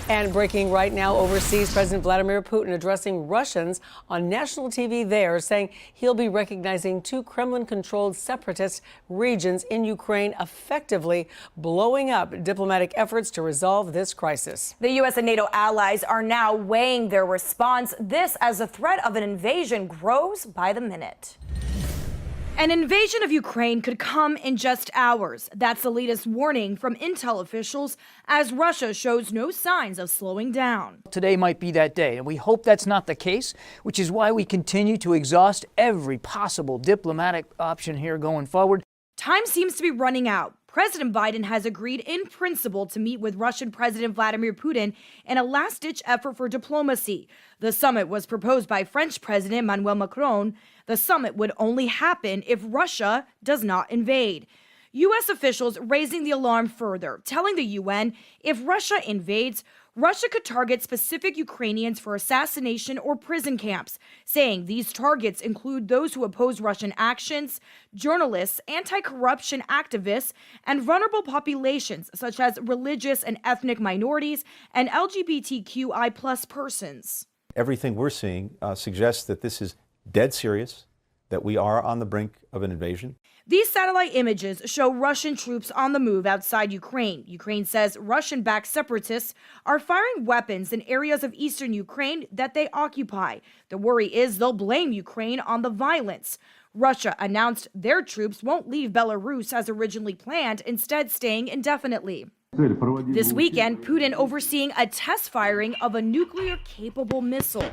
And breaking right now overseas, President Vladimir Putin addressing Russians on national TV there, saying he'll be recognizing two Kremlin-controlled separatist regions in Ukraine, effectively blowing up diplomatic efforts to resolve this crisis. The U.S. and NATO allies are now weighing their response, this as the threat of an invasion grows by the minute. An invasion of Ukraine could come in just hours. That's the latest warning from intel officials as Russia shows no signs of slowing down. Today might be that day, and we hope that's not the case, which is why we continue to exhaust every possible diplomatic option here going forward. Time seems to be running out. President Biden has agreed in principle to meet with Russian President Vladimir Putin in a last-ditch effort for diplomacy. The summit was proposed by French President Emmanuel Macron. The summit would only happen if Russia does not invade. U.S. officials raising the alarm further, telling the UN if Russia invades, Russia could target specific Ukrainians for assassination or prison camps, saying these targets include those who oppose Russian actions, journalists, anti-corruption activists, and vulnerable populations such as religious and ethnic minorities and LGBTQI+ persons. Everything we're seeing suggests that this is dead serious, that we are on the brink of an invasion. These satellite images show Russian troops on the move outside Ukraine. Ukraine says Russian-backed separatists are firing weapons in areas of eastern Ukraine that they occupy. The worry is they'll blame Ukraine on the violence. Russia announced their troops won't leave Belarus as originally planned, instead staying indefinitely. This weekend, Putin overseeing a test firing of a nuclear-capable missile.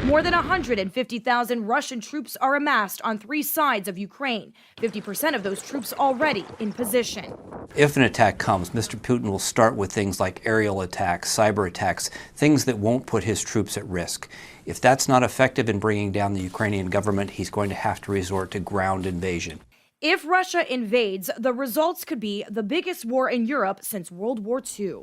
More than 150,000 Russian troops are amassed on three sides of Ukraine, 50% of those troops already in position. If an attack comes, Mr. Putin will start with things like aerial attacks, cyber attacks, things that won't put his troops at risk. If that's not effective in bringing down the Ukrainian government, he's going to have to resort to ground invasion. If Russia invades, the results could be the biggest war in Europe since World War II.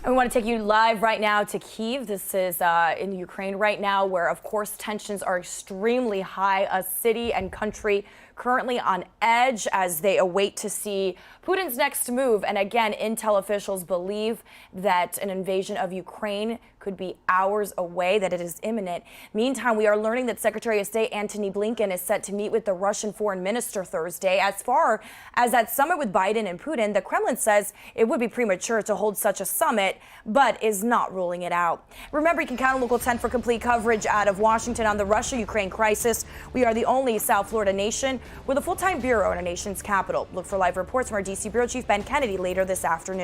And we want to take you live right now to Kyiv. This is in Ukraine right now, where, of course, tensions are extremely high. A city and country currently on edge as they await to see Putin's next move. And again, intel officials believe that an invasion of Ukraine could be hours away, that it is imminent. Meantime, we are learning that Secretary of State Antony Blinken is set to meet with the Russian foreign minister Thursday. As far as that summit with Biden and Putin, the Kremlin says it would be premature to hold such a summit, but is not ruling it out. Remember, you can count on Local 10 for complete coverage out of Washington on the Russia-Ukraine crisis. We are the only South Florida nation with a full-time bureau in our nation's capital. Look for live reports from our D.C. Bureau Chief Ben Kennedy later this afternoon.